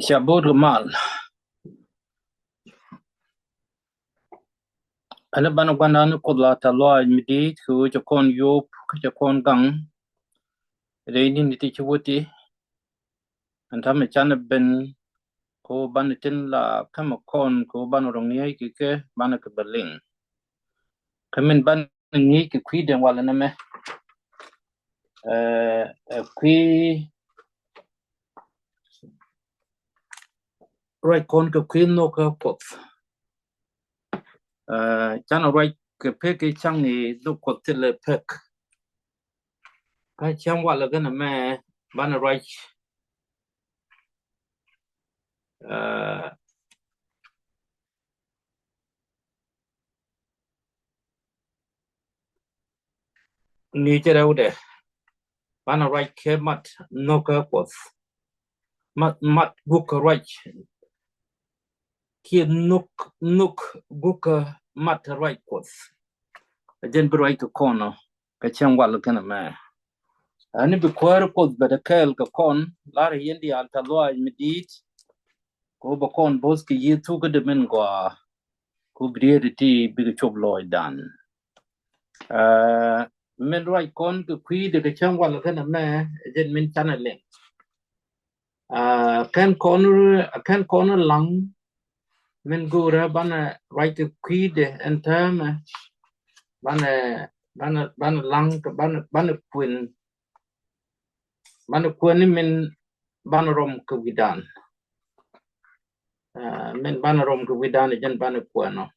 Shabut mal. Ana bana gwana ni kodla talwa midit ku jakon yop ku jakon gang. Reini niti chuti. Antame chana ben ko bana tin la kama kon ko bana rongyai ke bana ke berling. Kamin bana ngi ke kwiden wala na me. Kwi right kon ke kwin no ke Kuoth. Chana right ke peke chang ni do Kuoth le pek. Ka chang wala gana me bana right ni cherau de bana right ke mat no ke Kuoth. Mat guk right ki nuk guk mat right Kuoth. Ajen bi right kono ka chang wala gana me. Ani bi kwar Kuoth bada kɛɛl ka kon lar yendi alta loa midit ko ba kon bos ki Yecu ka de min gwa ko briere ti bi chob loy dan. Min right kon ka kwi de ka chang wala gana me ajen min chana le. Kan corner lang min gura bana right kwi de entame bana lang bana kwin min bana rom ke widan. Min bana rom ke widan jen bana kwano.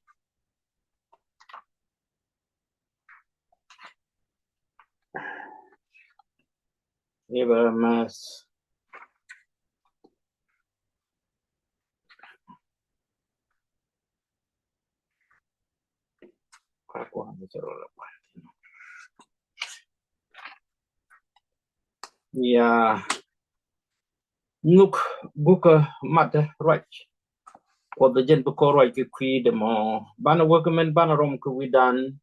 Iba mas ya nuk buka mata right ko the jen buka right ke kwi de mo bana workmen bana rom ke widan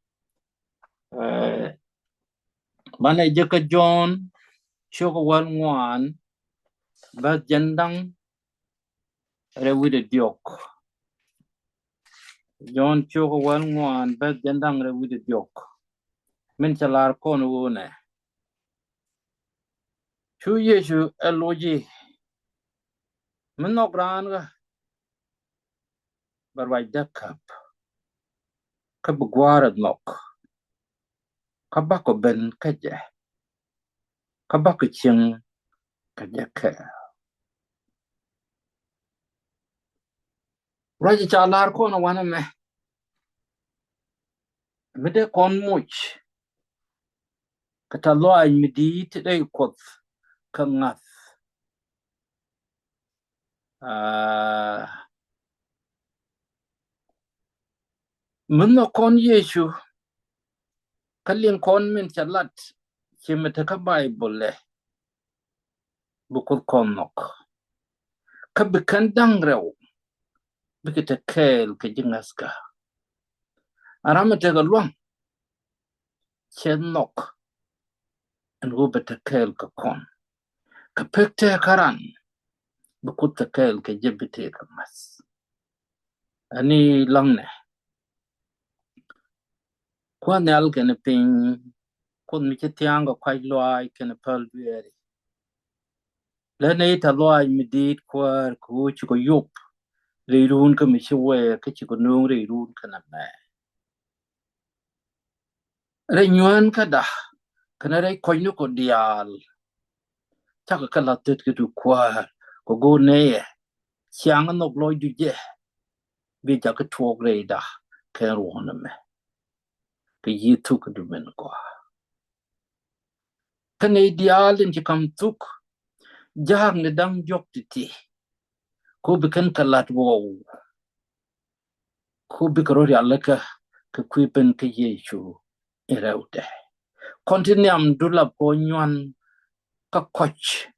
bana jeka John choko wan ngwan ba jendang rewide diok John choko wan ngwan ba jendang rewide diok min chalar kono wone chu Yecu eloji min nok raan ga barwai dakap ka bugwara nok ka bako ben kaje ka bako Chieng kaje kɛɛl raji chalar kono wana me mide kon much kata loa midit de Kuoth ka ngath min no kon Yecu kalin kon min chalat chimete ka Bible bukul kon nok ka bikandang rew bikete kɛɛl ke jingaska aramete ga luang chen nok en rubete kɛɛl ka kon ka pekte karan bukute kɛɛl ke jebite ka mas ani langne kwa nyal kene ping kun mi chetianga kwai loai kene pal bieri lene ita loai midit kwar ku chuko yup reirun ka mi chwe ka chuko nung reirun kana me re nyuan ka da kana re koinu ko dial chaka kala tet ke du kwar ko go ne chiang no loy du je bi ja ka tuok re da ke ruona me ke Yecu ka du men ko kane dial in kam tuk jang ne dang jok ti ko bikan kalat wow ko bikaro ya laka ka kwipen ke Yecu eraude kontinuam dula po nywan ka koch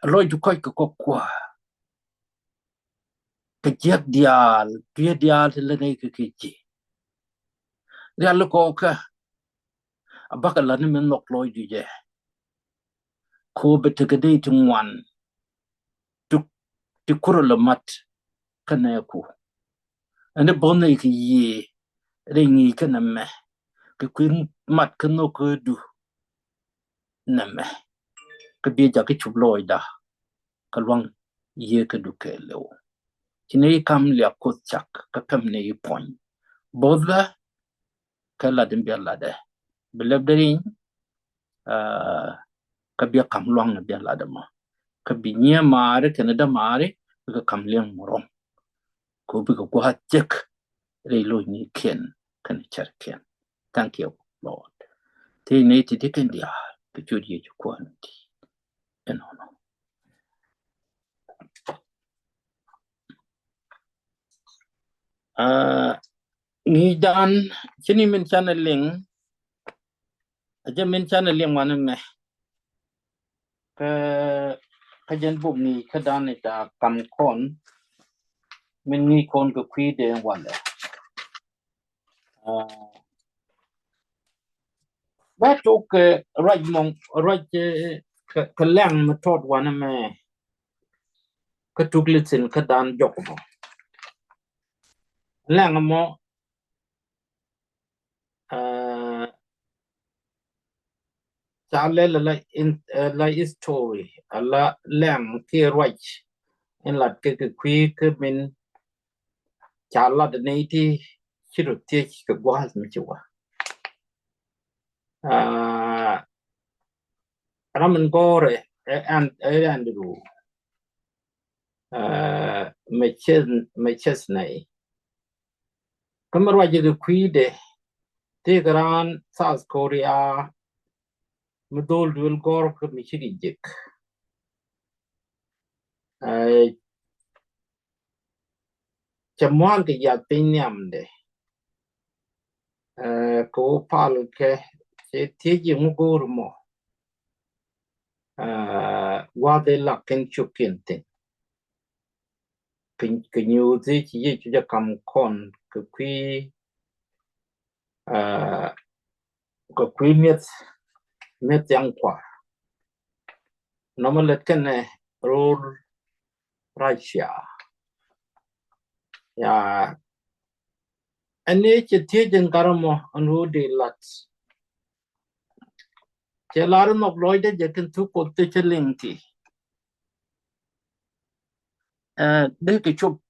loy du koch ko kwa ka jak dial le ne ke ji ya lo ko ka abaka la ni men nok loy du je ko beteke de tungwan ti kurala mat kana ku ane bonne ki ye ringi kana me ki kuin mat kano ko du na me ka bi ja ki chubloida kalwang ye ka du ke lew kine kam lia ko chak ka kam ne point bodla kala dem bi lade belabdering ka bi kam luang na bi lade ma ka bi nya mare kana da mare ka kam liang morom ko bi ko ha chek re lo ni ken kan char ken. Thank you Lord te ne ti diken dia ka chudi ju ko anti eno no ni dan chini min channeling aja min channeling wan me ka jen buk ni ka dan ta kam kon min ni kon ko kwi de wala ba tok raj mong raj ka lang ma tot wan me ka tuglitin ka dan jok mo lang mo chale la in la story ala lang ki raj in lat ke kwi ke min chala de nei ti chiru ti ka gwal mi chiwa ramen gore and ru meches nei kamar waje ga kwide te garan South Korea mudol dul gor ko mi chigi jik chamwan ke ya pinyam de ko pal ke te ji ngor mo wa de la ken chukin te ke nyu te chi ye chu kam kon ko kwi ko kwi met yang kwa normal ken rol Russia ya ane che te jen karamo anu de lat che lar no loide je ken tu ko te chelingti de ke chup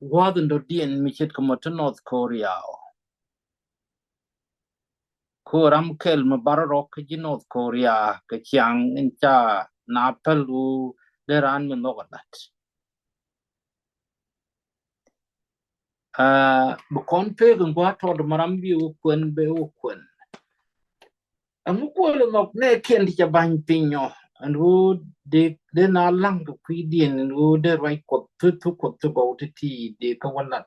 waden do dien mi chet ko to North Korea ko ram kel ma barok ji North Korea ke Chieng in cha na pelu de ran me no gat bu kon pe gwa to do maram bi u kwen be u kwen amu ko lo nok ne ken ti cha ban pinyo andu de na lang ko kwi dien andu de right ko tu ko tu go ti de ka wanat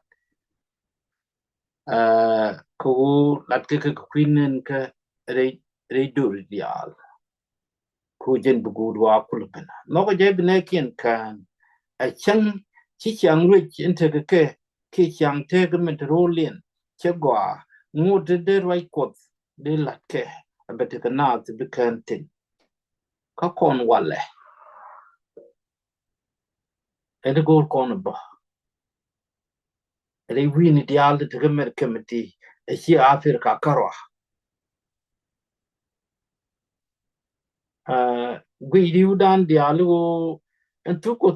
ko lat ke kwi nen ka re dur dial ko jen bu gu wa ku pena no ko je ne ken kan a chang chi chang rich inte ke chang te ke met rolien che gwa ngu de right ko de lat ke abete ka na te be kan tin ka kon wale ede gor kon ba ede wini dial de ke mer kemeti e chi Afrika karwa gwi riudan dialu en tu ko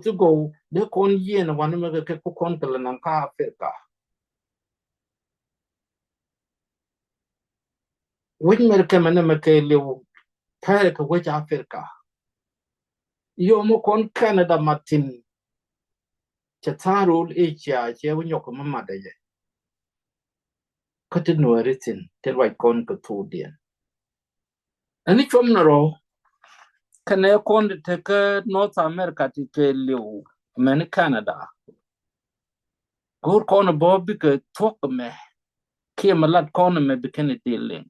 de kon yen wan me ke ko kon kala nan ka Afrika win mer kemene me ke lew pare ka wach Afrika yo mo kon Canada Martin chatarul Asia che wonyo ko mamade je katin nuaritin te right kon ko tudien ani chom na ro kane kon te ke North America ti ke lew men Canada gur kon bo bi ke tok me ke malat kon me bi ken dealing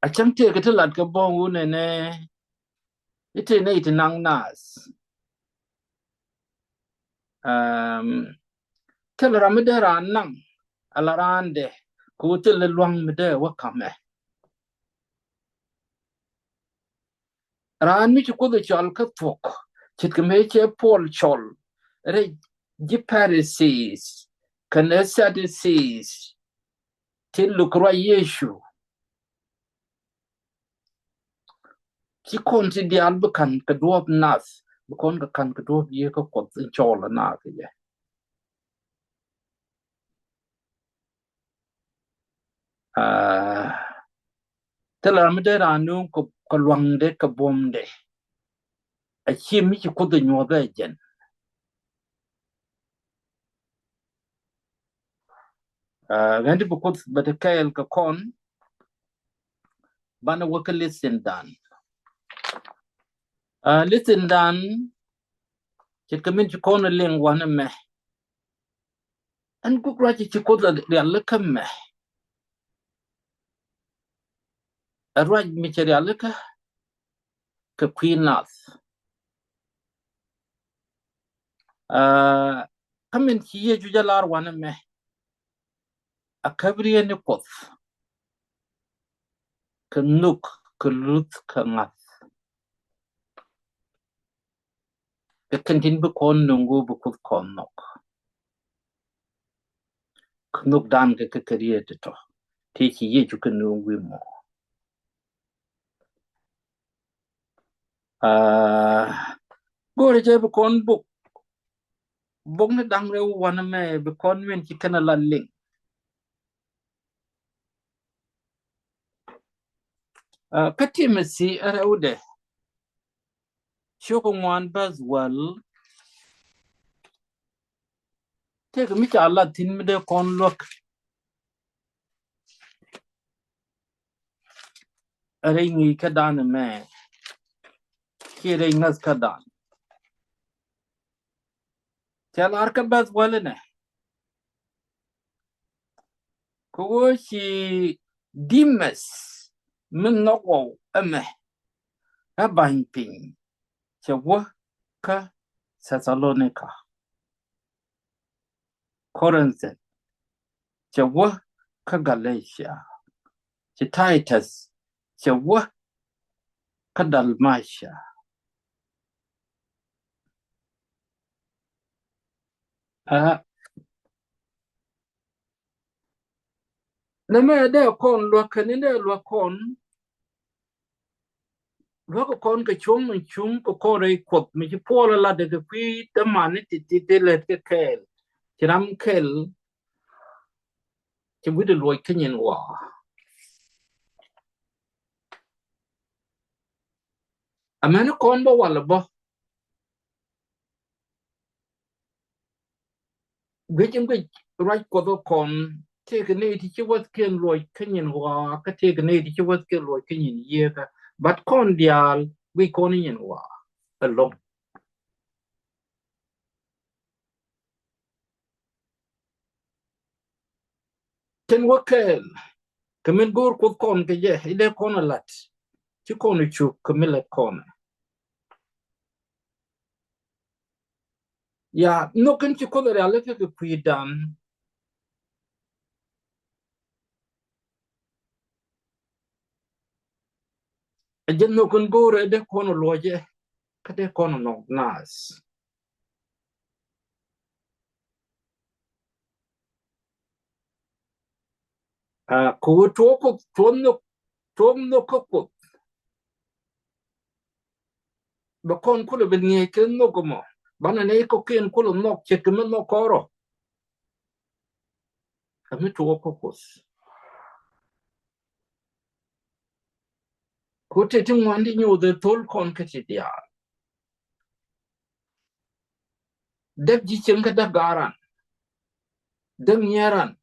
a cham te ke lat ke bo une ne ite ne ite nang nas kel ramide ran nang alarande ko te le luang mede wa kame raan mi ko de chal ka tok chit ke me che pol chol re ji Pharisees kana Sadducees tin lukra Yecu ki kon ti dial bekan ka duop nas bekon ka kan ka duop ye ka kot chol na ke ye tela mi de ranu ko lwang de ka bom de a chi mi ko de nyo de jen gandi bu ko bata kɛɛl ka kon bana waka listen dan listen dan chit ka min chi kon leng wana me an ku ra chi ko da real ka me arwa mi chi real ka queenas kamin chi ye ju jalar wana me a kabriye ni Kuoth ka nuk ka lut ka ngat ka kantin bu kon nungu bu Kuoth kon nok ka nuk dan ka kariye to ti chi ye ju ka nungu mo gore je bu kon bu bong na dang re wana me bu kon men chi kana la ling kati masi ara ude shoko ngwan bazwal te ka mi cha la tin mi de kon lok are ngi ka dan me ki re ngas ka dan cha lar ka bazwal ne ko shi dimes min noko ame ban pin cha wo ka Thessalonica Corinth cha wo ka Galatia cha Titus cha wo ka Dalmatia na me de kon lo kan ne lo kon lo ko kon ka chung ko ko re Kuoth mi ji po la de ke pi te man ti le ke kɛɛl tiram kɛɛl ti wi de lo kenyen wa amana kon bo wala bo gwe right ko do kon te ke ne ti wat ken lo kenyen wa ka te ke ne ti wat ken lo kenyen ye ka but kon dial wi kon yen wa along ten wa kɛɛl kamen gor ko kon ke je ile kon lat ti kon chu kamila kon ya no kan ti ko le ale ke kuidan je no kan gor de kon loje ka de kon no nas ko to ko no ko ba kon ko le ni ke no ko mo bana ne ko ken ko no che ke no koro kami to ko te tin wandi nyu de tol kon ke ti dia deb ji chen ka da garan dem nyaran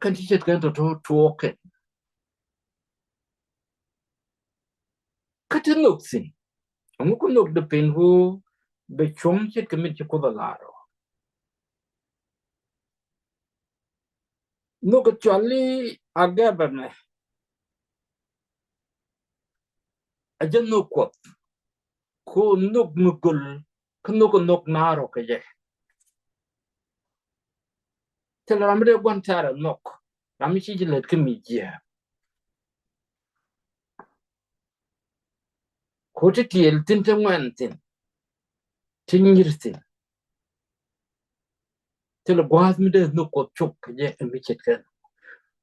kan ti chet kan to ke ka tin no sin amu ko no de pen ho be chong chet ke mi ko da laro no ko chali aga ba me ajen no ko no mugul ko no naro ke je te la mre gwan tara nok rami chi le ke mi je Koti tiel tin te ngwan tin. Tinyirtin. Tilo gwaaz mi de no ko chuk je embichet kan.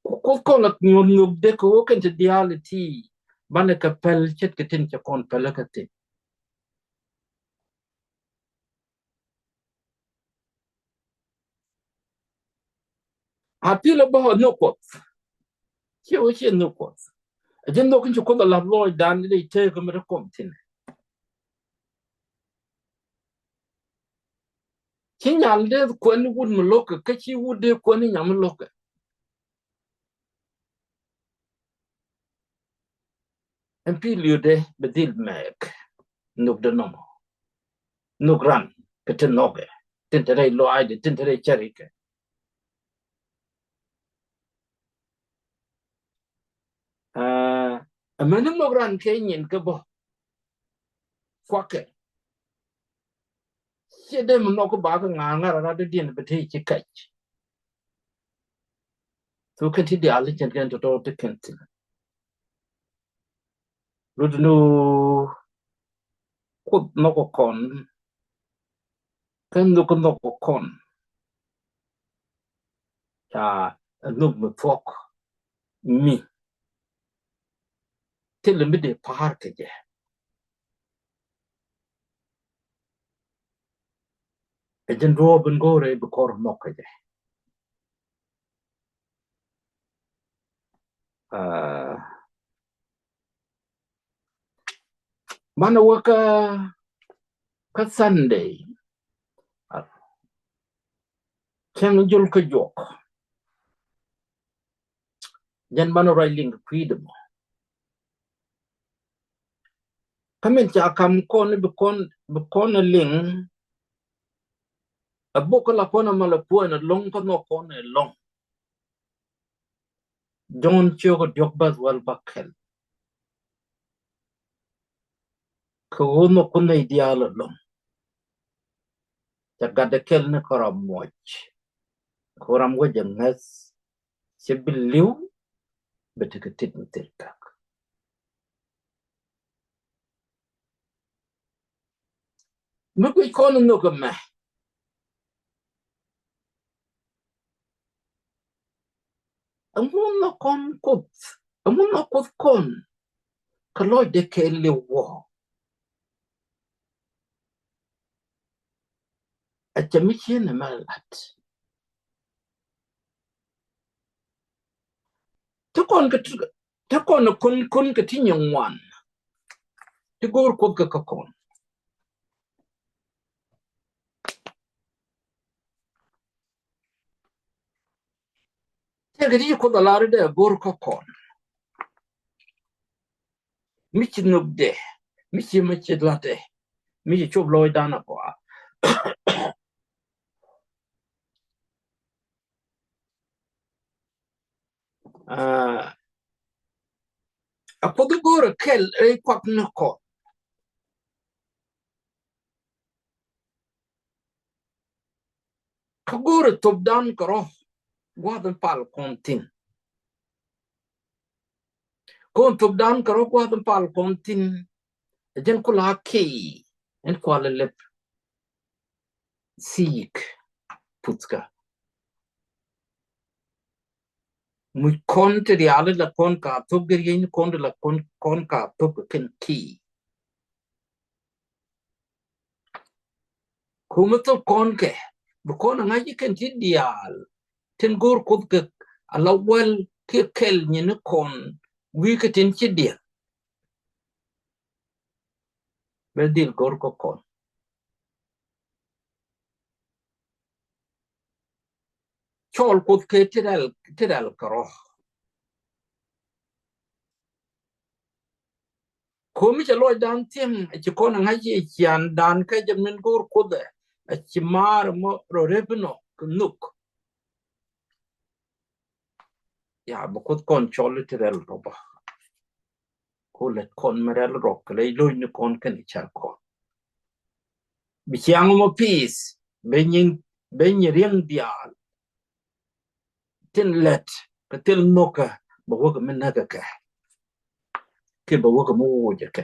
Ko la nyug de ko kan te diality. Bane ka pel chet ke tin cha kon pel ka tin. Apilo ba no ko. Che no ko. Ajen no kan ko la loy dan de te ko mi kom tin. Chinyal de ko ni wud mo loka ka chi wud de ko ni nyam loka. Empilio de bedil mek. Nuk de nomo. Nuk ran. Kete noge. Tintere lo aide. Tintere charike. Amanu nuk ran kenyin ke bo. Kwake. Siede mo noko baga nganga rada dien bete chikach. So kenti di ali chen kento to te kenti. Rudnu kut noko kon. Kan nuko noko kon. Ya nuk me fok. Mi. Tile mi de pahar ke je. Ejen ruo ben gore bekor nok je. Mana waka ka Sunday. Chieng jul ke jok. Jan mana railing freedom. Kamen cha kam kon bekon ling. Abuka la kona malapuan long ka no kona long. John chogo jokbas wal bakel. Kuono kuna ideal long. Chagada kel ne karam moch. Koram wajan ngas. Sibiliu. Betikatit mutiltak. Mukwi kono no ka meh. Amun no kon kut. Amun no kut kon. Kaloy de kele wo. Achamichi na malat. Takon kun katinyang wan. Tigur kut ka kakon. Tegadi ko da lari de gur kakon. Michi nubde. Michi late. Michi chub loy dana ko. Ako da gur kel kwak na ko. Kagur tub dan karo. Gwadan pal kontin. Kon tub dan karo gwadan pal kontin. Jen kula ki. En kwala lep. Sik. Putska. Muy konti di ala la kon ka tub giri konti la kon ka tub ken ki. Kumato kon ke. Bukon ngaji ken ti dial. Ten gur kut ke alawal ke kel nyene kon. Wika ten chi dia. Bedil gur ko kon. Chol kut ke tidal karo. Kumi chalo dan tim. Chikon ngaji chian dan ke jamin gur kude. Chimar mo rorebno knuk. Ya bukut kon chol tidal roba. Kulet kon merel rock. Lay loy ni kon ken ichar kon. Bichiang mo peace. Benyin riang dial. Tin let. Katil noka. Bawaga menaga ka. Ke bawaga mo woja ka.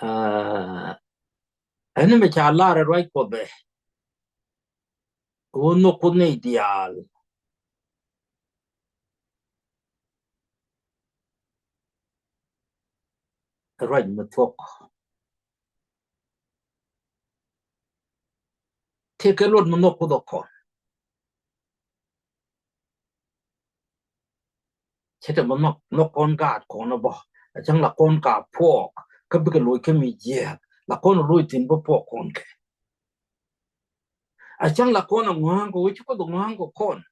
Ani me cha lara right ko be. Uno ko ne ideal. Right me tok. Take a load mo no ko do ko. Chete mo no kon gad ko no bo. Achang la kon ka pok. Ka bi ka loy ka mi je. La kon loy tin bo pok kon ke. Achang la kon ngwang ko wichi ko do ngwang ko kon.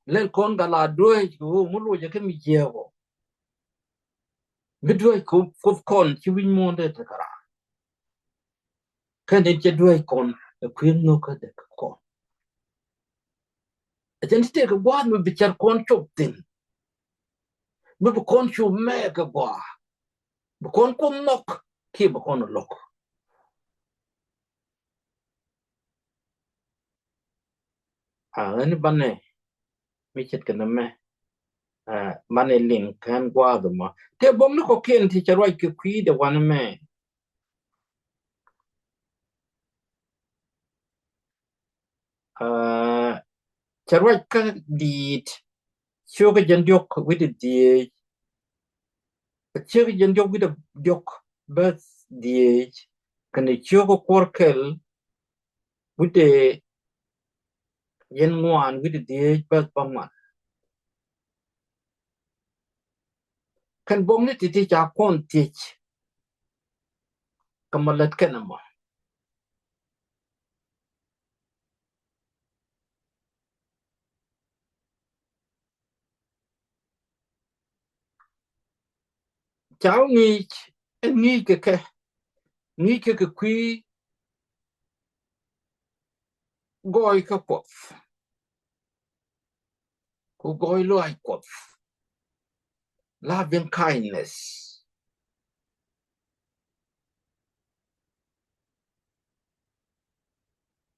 Lel kon ga la doy ko mo lo je ka mi je ko. Midway ko kon chi win mo de ta kara. Kan de je doy kon e kwin no ka de kon. Achang te ka gwa no bichar kon chop tin. Mo kon chu me ka gwa. Kon kon nok ki bo kon lok. Ani bane mi chet kana me. Mane link kan gwa do ma. Te bom no ko ken ti charwai ki kwi de wan me. Charwai ka dit. Choga jandyok with the choga jandyok with the dyok but the kan choga korkel with the yen one with the but bama kan bom ni ti cha kon teach kamalat kanama chao ni ke kwi goy ka Kuoth ku goy lo ai Kuoth love and kindness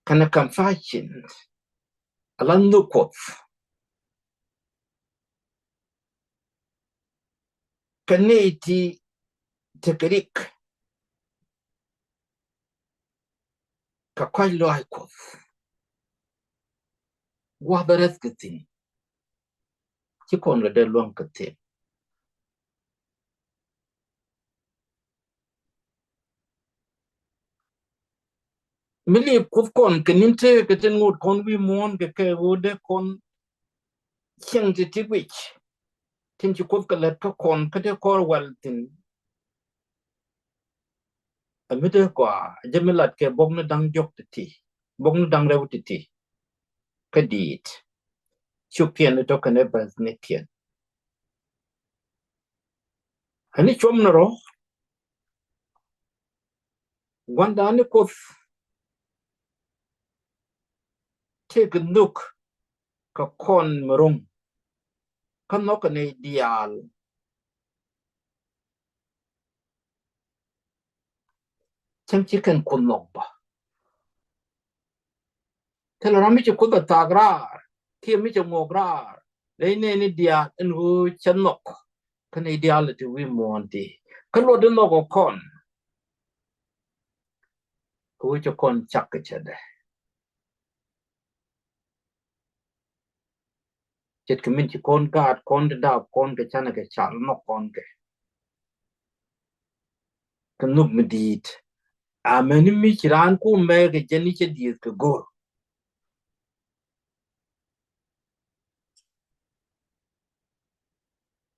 kana compassion alan no Kuoth kaneti tekerik ka kwai lo ai Kuoth wa beres kitin chi kon de luang kitin mili Kuoth kon keninte keten ngut kon wi mon ke wode kon Chieng ti tiwich tin chi Kuoth ka let ka kon ka de kor wal tin amide kwa jamilat ke bogna dang jok ti bogna dang rew ti ka dit chupien to ka ne bas ne tien ani chom na ro wanda ni Kuoth te ka nuk ka kon mrung ka no ka ne dial chang chi kan kun nok ba tela rami chi Kuoth tagrar ki mi chi ngograr le ne ni dia en hu chan nok ka ne dial ti wi mon ti ka lo de no ko kon hu chi kon chak ke chade chet ka min chi kon gat kon de da kon ke chana ke chal no kon ke ka nuk medit a meni mi chiran ku me ke jeni che diet ke gor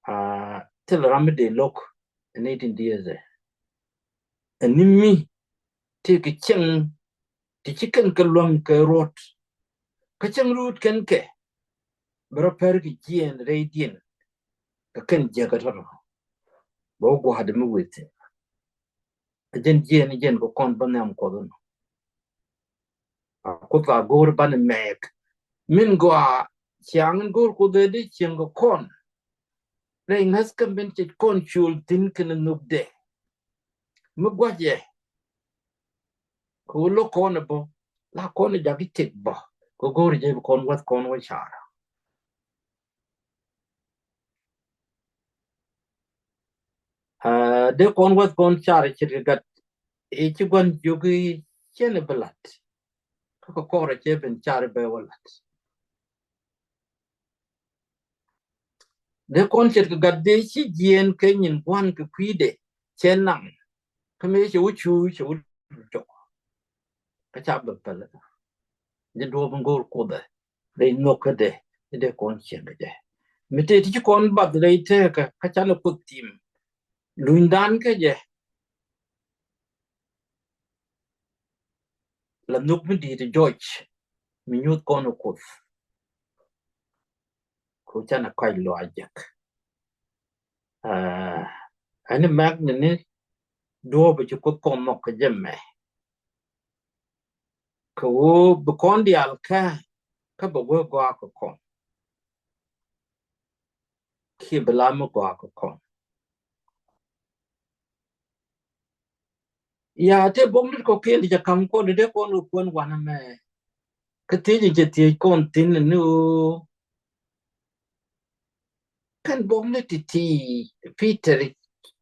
a tel ram de lok ne tin dieze ani mi te ke cheng ti chicken ke lom ke rot ka cheng rut ken ke bro per ke jien redien ka ken je ka tor bo go had mi wete jen jien ko kon banam ko don a ko ta gor ban mek min go a chiang gor ko de chiang ko kon re ngas kan ben che kon chul tin ken nuk de mi gwaje ko lo kon bo la kon ja ki tek bo ko gor je kon wat kon wa chara de kon was kon char chirigat e ci gon jogi chene belat ko kore che ben char be walat de kon chirigat de ci jien kenyin kwan ke kwide chenang kame che uchu che ucho ka chab bela de do bangor ko de nokade de kon chirigat mete ti kon bad de te ka chala putim luindan ke je la nuk mi di de George mi nyut kon ko chana kai lo ajak ani mag ni do be ko kon mo ka jemme ko bu kon di al ka bo go ko kon ki bela mo ko kon ya te bom ko ke di kam ko de ko no kon wana me ka te je te kon tin nu kan bom ne ti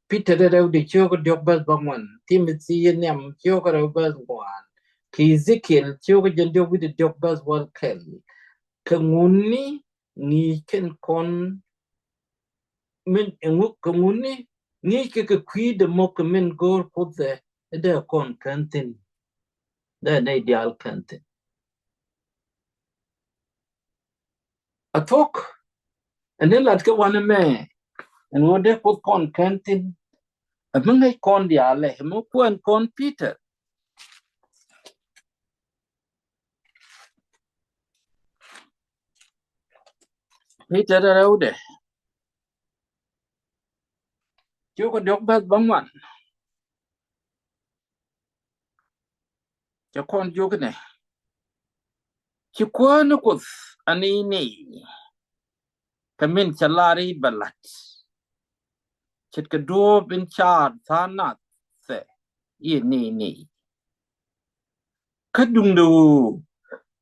Peter de de chogo de bas bangwan Timothy nem chogo de bas wan ki Ezekiel chogo de with the bas wal kel kanguni ni ken kon min engu kanguni ni ke kwi de mok min gor ko de kon kantin de ne ideal kantin atok and then lat ke wan me and wo de ko kon kantin amngai kon dia le mo kon Peter Peter de chogo de bas bangwan cho con vô cái này chỉ qua nó có anh ấy này cái mình chả là đi balat chết cái đua bên cha thà nát sẽ yên này cái đúng đâu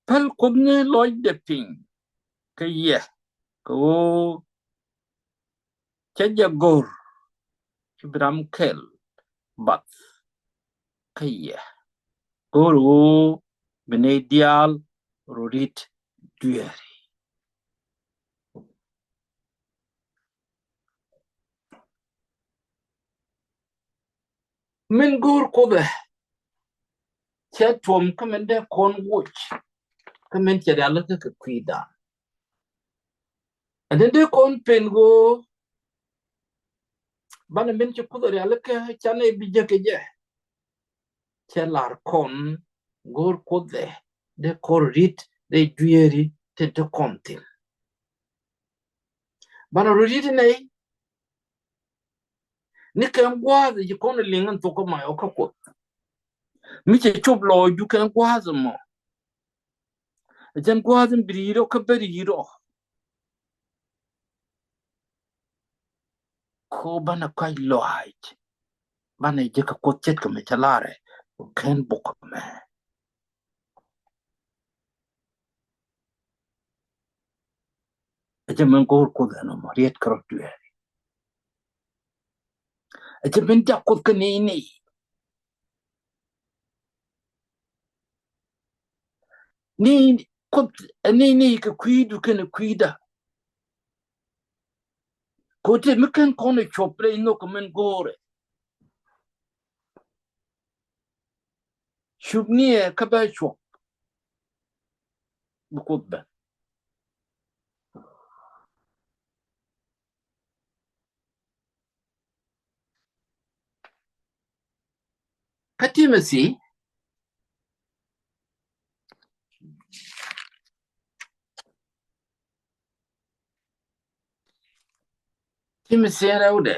phật cũng nghe lối đẹp tình cái gì cô chết giờ gor chỉ bram kel bắt cái gì cô ru bên ideal rodit duer mình gor cô bé chết tuom cái mình để con watch cái mình chỉ để lấy cái quy đa and then they con pen go bana min ci kudori alaka chane bija ke je chelar kon gor kode de korit de dueri te de kontin bana rorit nei ni kan gwaza ji kon lingan to ko mai okako mi ce choblo ju kan gwaza mo jan gwaza biriro ka biriro ko bana kai loaj bana je ka ko chet ka me chalare kan boko me je men gor ko da no mariet kro dueri je men ja ko ka ni ni ko ni ka kuidu kana kuida ko te mikan kono chople no komen gore shubni ka ba chop bukutba katimasi timasi raude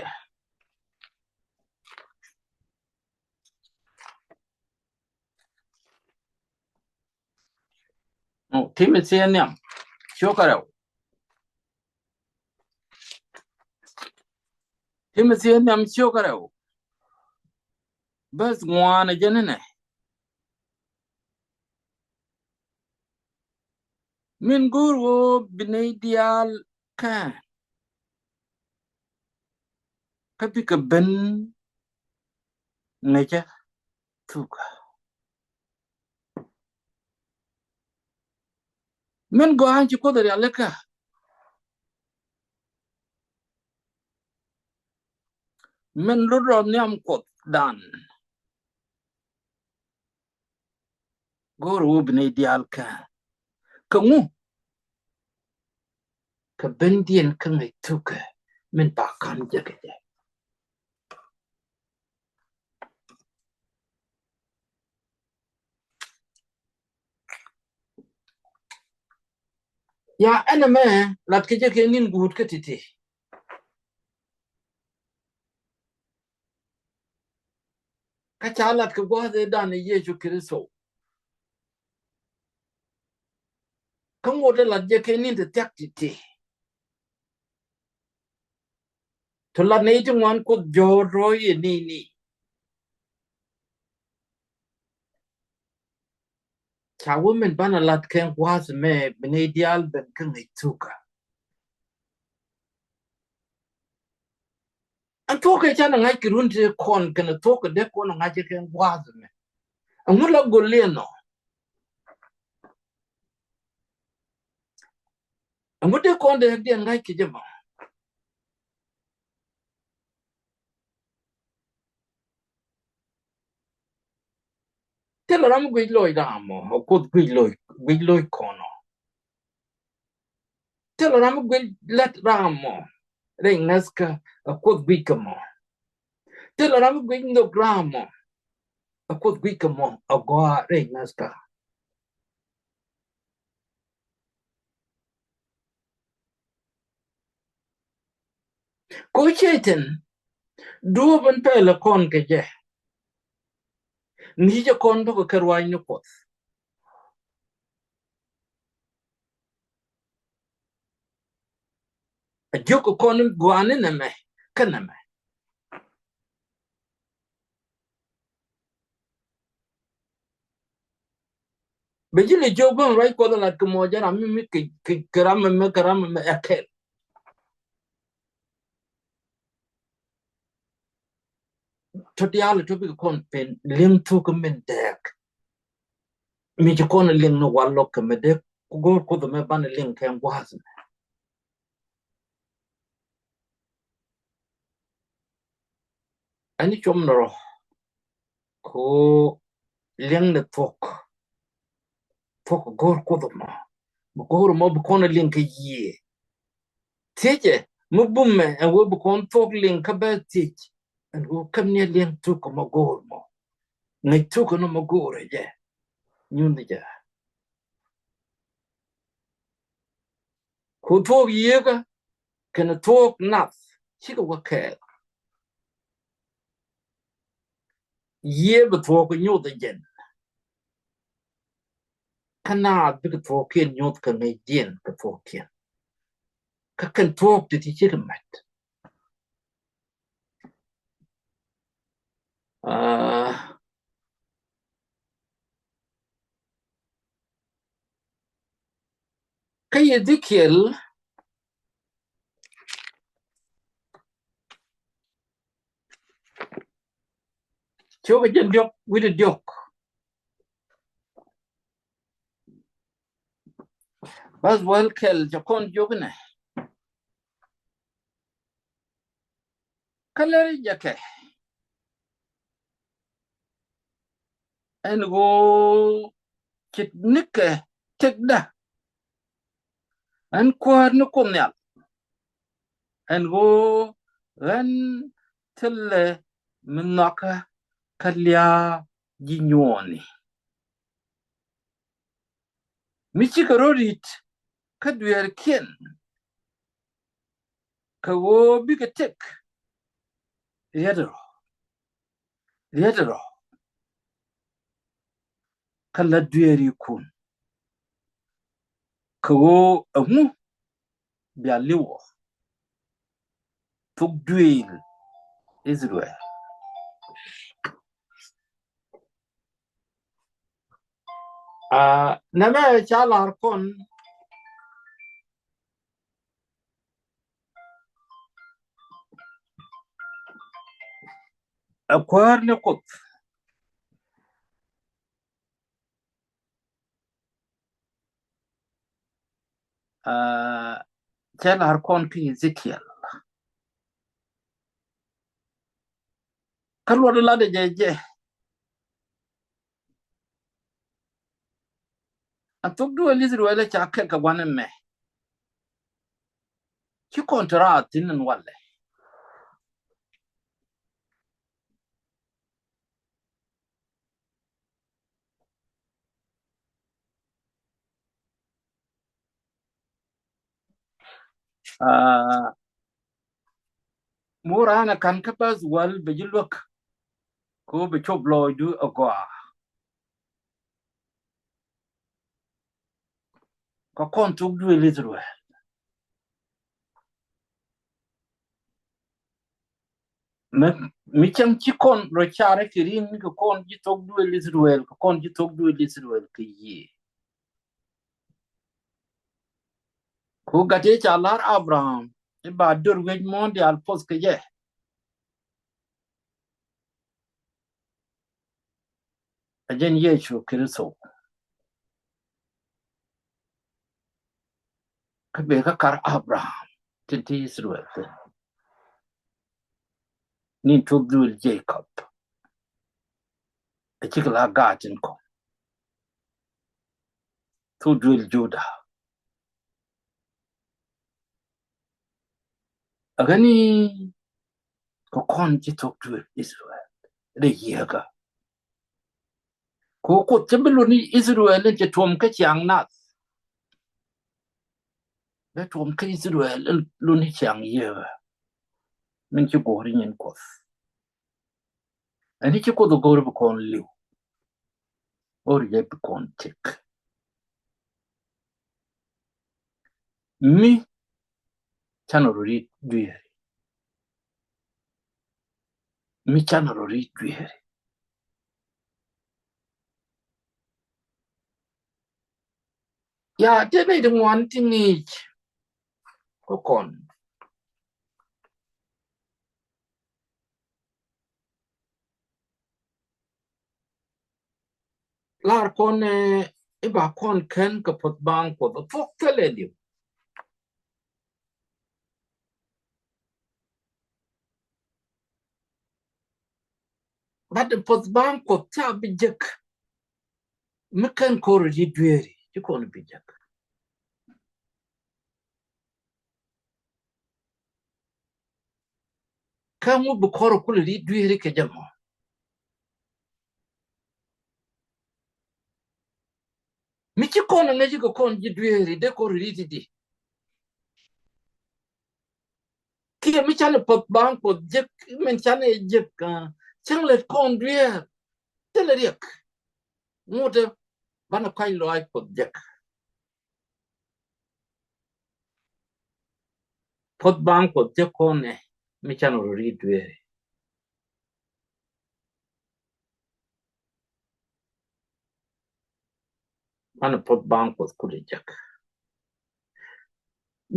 no timasi nyam chokarau timasi nyam chokarau bas ngwana janene min gurwo binaidial kan Kapi ka ben ngeja tuka. Men go hanchi ko dari aleka. Men luro niam kot dan. Goro ubne dial ka. Kamu ka ben dien ka ngai tuka. Men bakam jagede. Ya ana me lat ke jake nin gut ka titi. Ka chalat ka go de dan Yecu Kristo. Kamu de lat jake nin te tak titi. To lat ne itu ngan ko joroi ni. Chawu men bana lat ken was me bene dial ben ka ngai tuka. An toke chana ngai kirun te kon kana toke de kon ngai ken was me. An mula goleno. An mude kon de de ngai ki jema. Telo ram gwi loy ramo, o kod gwi loy kono. Telo ram gwi let ramo. Reng naska a kod gwi kamo. Telo ram gwi no gramo. A kod gwi kamo a goa reng naska. Ko cheten duoban pela kon ke je. Nije kon bako karwai no Kuoth. A joko kon guane na me. Kana me. Bejile joban rai ko da lat kamo jara mi karama me akel. Totiala topi kon pen ling tu men dek. Mi kon ling no wallo me dek ko me ban ling ken was. Ani chom no ko ling ne tok gor ko do ma. Gor mo kon ling ke ye. Teje mo bumme en wo kon tok ling ka ba teje. En wo kam ne ling tu ko mo gor mo. Ngai tu ko no mo gor je. Nyun je. Ko tok ye ka kana tok nat. Chiga wa kɛɛl. Ye be tok nyu de jen. Kana bi tok ken nyu ka ngai jen ka tok ken. Ka kan tok de ti chiga mat. Ka ye dikel choga jen diok wide diok. Bas wal kel jakon jogne. Kaleri jake. En go chit nike tekda. En kwar no komnyal. En go ren tille minaka kalya jinyoni. Michika rorit kadwer ken. Kawo bika tek. Riadro. Kala dweri kun. Kawo amu bialiwo. Tuk dwel Israel. Nama chala kon a kwar ne kot kel har kon ki Ezekiel kalwa la de je atuk du Israel cha ke ka wan me ki kontrat tin walle murana kan ka bas wal be jilwak ko be chob loy du agwa ko kon tuk du Israel mi chang chi kon ro chare kirin ko kon ji tuk du Israel ko kon ji tuk du Israel ki yi ko gate chalar Abraham e ba dur wej monde al pos ke je ajen Yecu Kristo ka be ka kar Abraham tin ti Israel nin tuk du Jacob a chikla gatin ko tu du Juda agani ko kon ji tuk du Israel de yega ko ko tebelu ni Israel je tom ka chiang nat le tom ka Israel lu ni chiang yega min chi go ri nyen ko ani chi ko do go ri kon liu or ye bi kon tik mi chano ri duer mi chano ri duer ya te be de wan tingi ko kon lar kon e ba kon ken ka pot bang ko do fok tele liu ba de pot bang ko ta bi jek mi ken ko ri dueri chi kon bi jek kan mu bu koro kul ri dueri ke jamo mi chi kon ngeji ko kon ji dueri de ko ri di ki mi chan pot bang ko jek men chan e jek chang le kon duer tele riek ngode bana kai loy pot jek pot bang ko jek kon ne mi chan ri dueri bana pot bang ko kul jek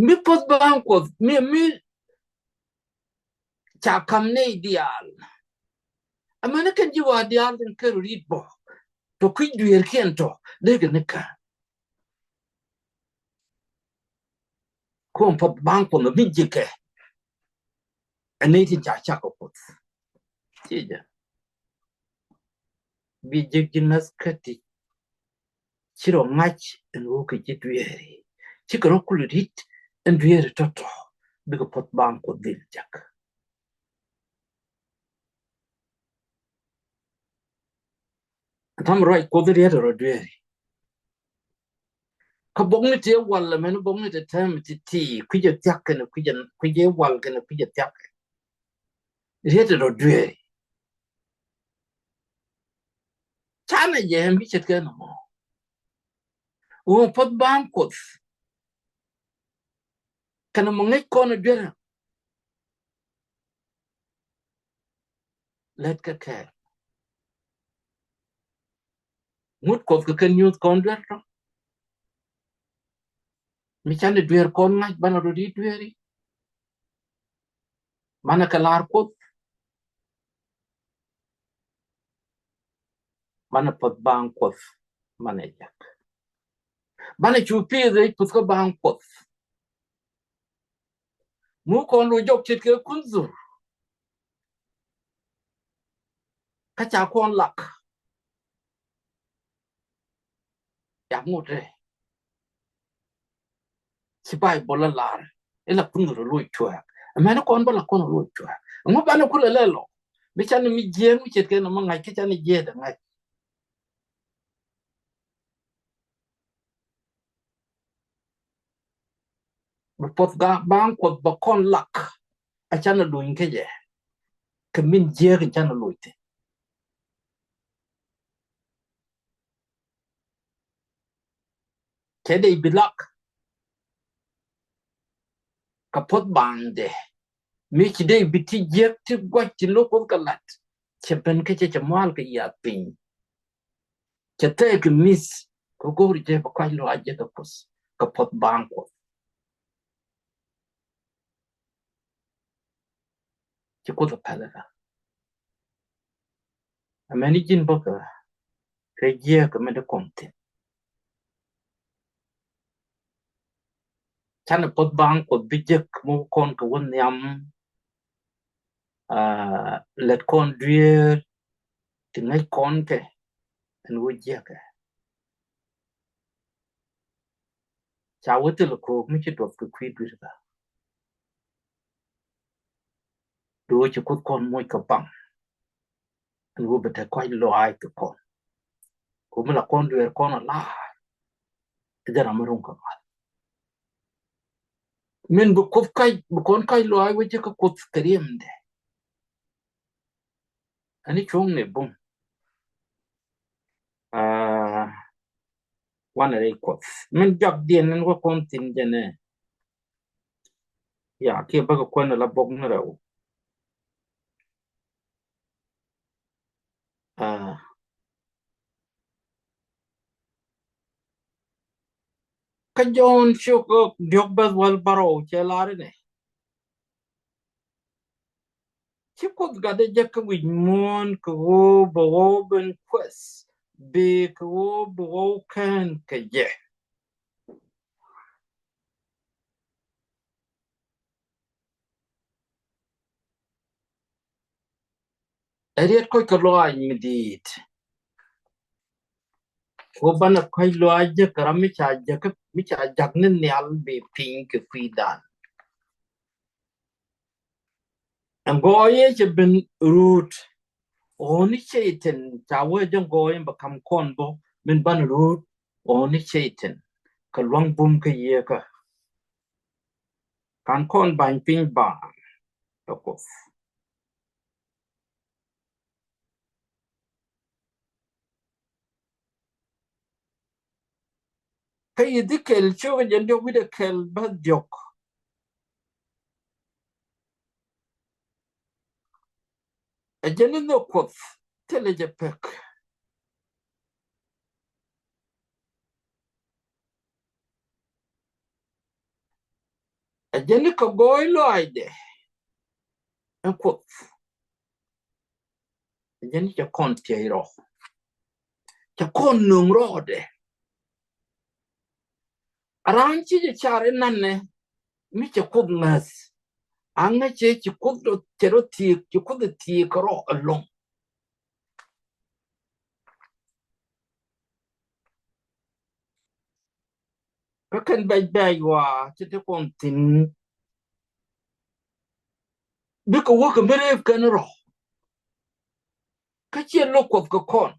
mi pot bang ko mi cha kam ne dial amana kan ji wa dial den ke ri bo to ku duer ken to de ne ka ko pot bang ko mi jike ane ti cha cha ko pot ti ja bi jik jinas kati chiro ngach en wo ke ji dueri chikro kulit en dueri toto bi ko pot bang ko dil jak tam roi ko de ro dueri ka bongni te walla men bongni te tam ti ku je tak ne ku je wal ke ne ku je tak rete ro dueri chana je mi chet ke no wo pot bang ko kana mo ngai ko no dueri let ka ke mut ko ka news kon dueri mi chane duer kon ngai bana ro di dueri mana ka lar ko Bana pot bang Kuoth manajak. Bana chupi de put ko bang Kuoth. Mu kon lo jok chit ke kunzur. Ka cha kon lak. Ya ngute. Sibai bola lar. Ela kunzur lo chua. Amana kon bola kon lo chua. Mu bana kula lelo. Mi chan mi jeng mi chit ke no ngai ke chan je da ngai. Pot ga bang Kuoth ba kon lak. A chan lo ke je. Ke min je ke chan lo te. Kede bilak. Ka pot bang de. Mi chide biti je ti gwa ti lo ko kalat. Chepen ke che mal ke ya pin. Chete ke mis ko go je ba kai lo aje da pus. Ka pot bang Kuoth. Che ko da pala. Amani jin ba ka. Ke je ka me da konte. Chan pot bang Kuoth bi je mo kon ka won yam. Let kon drie ti ngai kon ke. En wo je ka. Cha wo te lo ko mi che dot ko kwi bi ba. Do che ko kon mo ka bang. En wo ba ta kai lo ai ka kon. Ko mi la kon drie kon la. Te da ramon ka. Min bu kof kai bu kon kai lo ai wo je ka Kuoth keriem de. Ani chong ne bum. Wana re Kuoth. Min jak dien nan ko kon tin jene. Ya ke ba ko kon la bok na raw. Ka jon chuk diok ba wal baro che lare ne. Chi Kuoth ga de je ka wi mon ko bo ben quest. Be ko bo kan ka je. Eriet ko ka lo ai mi dit. Ko bana ko lo ai je ka mi cha je ka mi cha jak ne nyal be pin ke fidan. Ngo ye che ben root. Oni chaitin chawe jang goyen ba kam kon bo min ban root oni chaitin ka luang bum ka ye ka kan kon ban ping ba ka Kuoth ka yidi kel chuga jendo wida kel ba jok a jeni no Kuoth tele je pek a jeni ka goy lo aide a Kuoth a jeni cha kon tiero cha kon nung ro de aranchi je chare nanne mi cha Kuoth ngas anga che chi Kuoth do tero ti chi Kuoth ti kro along ka kan bai wa che te kon tin bi ka wo ka mere kan ro ka che lo Kuoth ka kon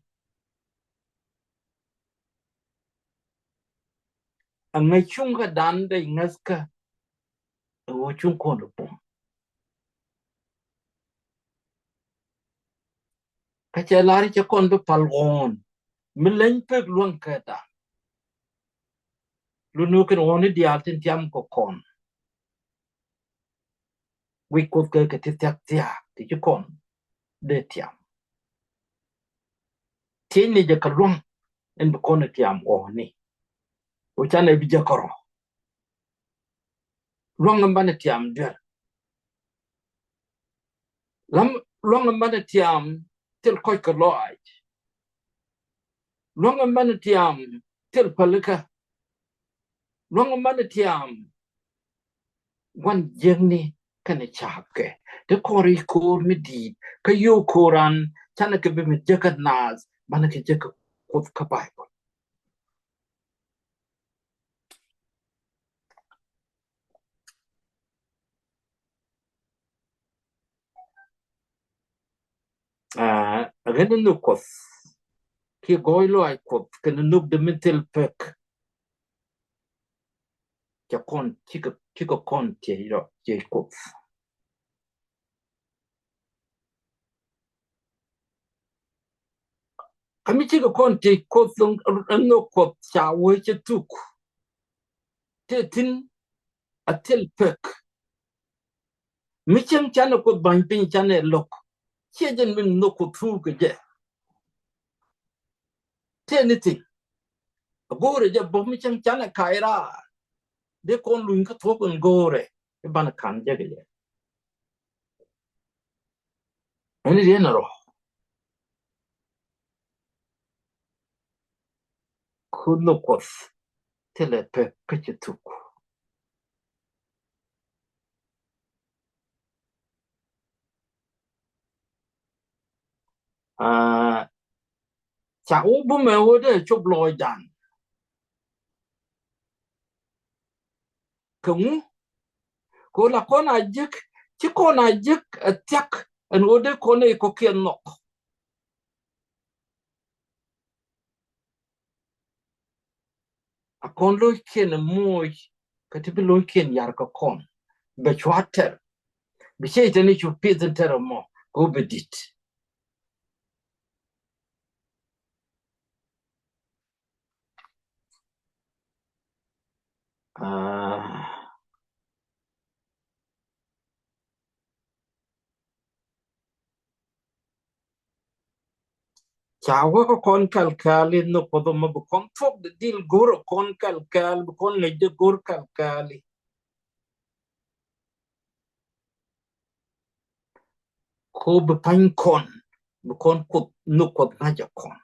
a ngai chung ka dan dai ngas ka wo chung kon ro ka che lari che kon bi palgon mi len pek luang ka ta lu nu kan woni dial tin tiam ko kon wi Kuoth ka ti tak tia ti che kon de tiam ti ni je ka luang en bi kon tiam o ni o chan e bi je koro luang ngam ne tiam de lam luang ngam ne tiam til ko ka lo ai Long manatiam till palika. Long manatiam one jenny can a chapke. The Cory called me deed. Kayo Koran, Chanaka be me jacket nas, Manaka jacket of Bible. Again, no cost. Ki goilo I quote, can look the mental peck. Chacon, chico conte, Jacob. Kamichico conte, quote, no quote, shall wait a took. Tatin a till peck. Micham channel could bind pin channel look. Chieng will no could through again. Anything. A gore ja bomicham chana kaira. De kon luin ka tok and gore. E bana kan jage. Any general. Could no quoth. Till a peck pitch took. Cha ubume wode chop loy dan. Kamu ko la kona jik chikona jik attack and wode kone ko kien nok. A kon loy kien moy katibi loy kien yar ka kon. Be chwater. Be tani chu pizzen teramo go bedit. Chawa ko kon kalkali no podo mo kon fok de dil goro kon kalkal kon ngede gor kalkali ko be pan kon kut no kot naja kon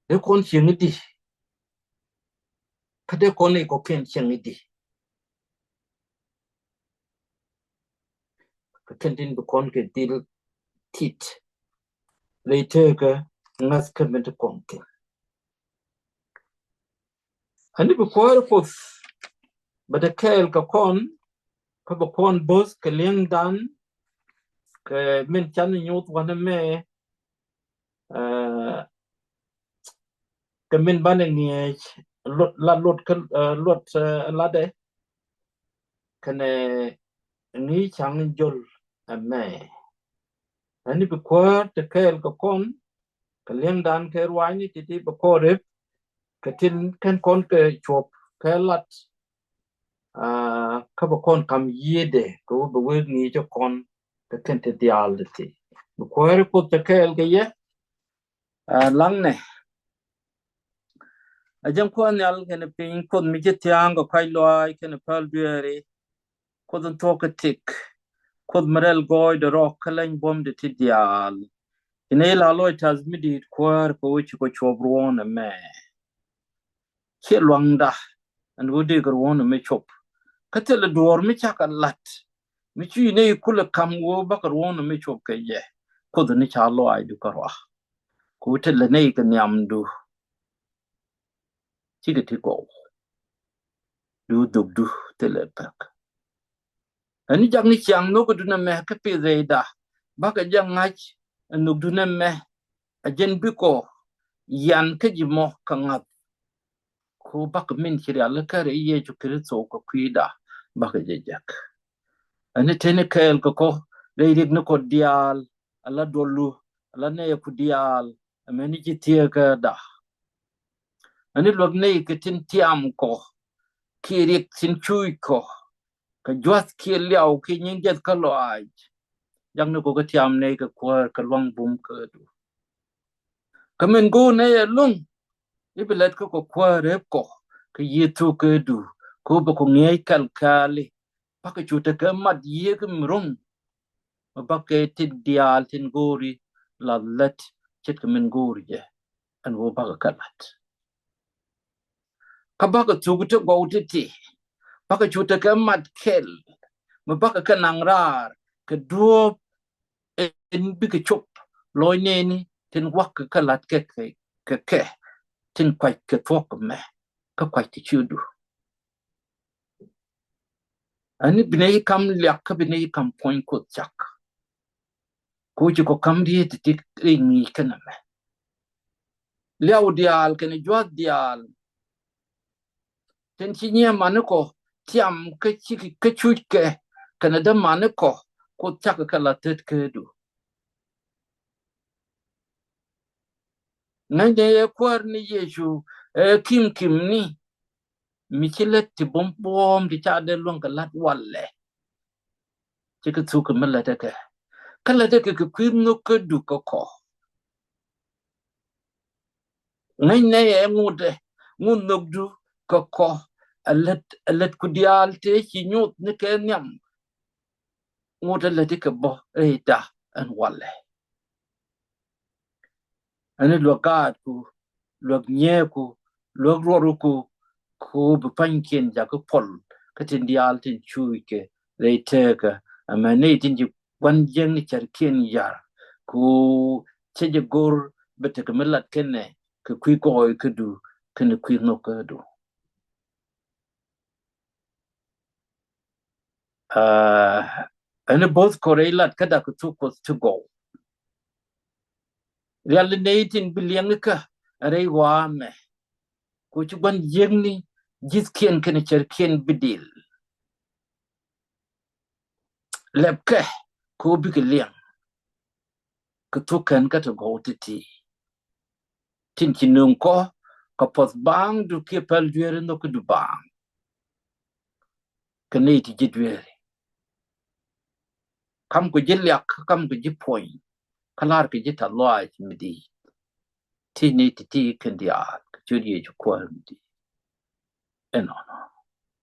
de kon chingidi kade kon ko ken chingidi kendin be kon ke dil tit later ga ngas kemet kon ke ani be kwar ko bada kɛɛl ka kon ka be kon bos ke leng dan ke men chan nyut wana me ke min bane ni lot lade kane ni chang jol me ani be kwar te kel ko kon ke leng dan ke rwani titi be kore ke tin ken kon ke chop ke lat ka be kon kam yede ko be we ni jo kon ke ken te dial ti be kwar ko te kel ke ye lang ne ajam ko nyal kene pin kon mi je tiang ko kai loy kene pal biere ko don to ka tik ko marel goy de rock kalen bom de tidial ine la loy tas midi kwar ko wichi ko chobron me ke lwangda and wodi garwon me chop katel dor mi chaka lat mi chi ne kula kam wo bakarwon me chop ke ye ko ni cha lo ay du karwa ko tel ne ke nyamdu chigiti ko du dugdu telepak ani jang ni chiang no ko duna me ka pe zeida baka jang ngach no duna me ajen biko yan ke jimo kangat ko baka min kiri ala kare iye ju kiri so ko kwida baka jejak ani tene kel ko reirik no ko dial ala dolu ala ne ku dial ameni ji tiega da ani log ne ke tin tiam ko kirik tin chui ko ka jwas ki liao ki nyinget ka lo ai yang no ko tiam ne ka kwa ka long bum ka du kamen go ne lung ibelet ko kwa rep ko ka yitu ka du ko ba ko ngai kal kali pa ka chuta ka mat ye ka mrung ma bakɛ tin dial tin gori la let chit ka min gori je an wo baka kalat ka baka tugute gowte ti baka chuta ka mat kel ma baka ka nangrar ka duop en bika chup loy neni tin wak ka lat ke tin kwai ka thok me ka kwai ti chudu ani binai kam lyak ka binai kam point ko chak ko ji ko kam di ti tik ringi kana me liaw dial kana jwa dial tin chi nya manako tiam ka chi ka chu ke kana da manako ko chak ka la tet ke du nande ye kwar ni Yecu kim ni michilet ti bom ti cha de long ka lat walle ti ka tu ka mala ta ka kala de ka kwim no ka du ka ko nande ye ngun nok du ka ko alet ku dial te chi nyut ne ke nyam ngud alet ka bo da an walle ani lo ka ku lo nye ku lo ro ku bu panken ja ko pol ka tin dial tin chui ke le te ka ama ne tin ji wan jeng ni char ken yar ku che je gor bete ka melat kenne ka kwi ko ka du kan kwi no ka du and both correlate kada ku tu ko to go real ne billion ka are wa me ku ci wan jeng ni jis ken kan char ken bidil lebke ko bi ke liang ka tu kan ka to go ti tin chinung ko ka pos bang du ke pel duere no ku du bang ka ne ti jidwere kam ko jilyak kam ko jipoin kalar ke jita loa midi ti ne ti kan dia ka juri ju ko midi eno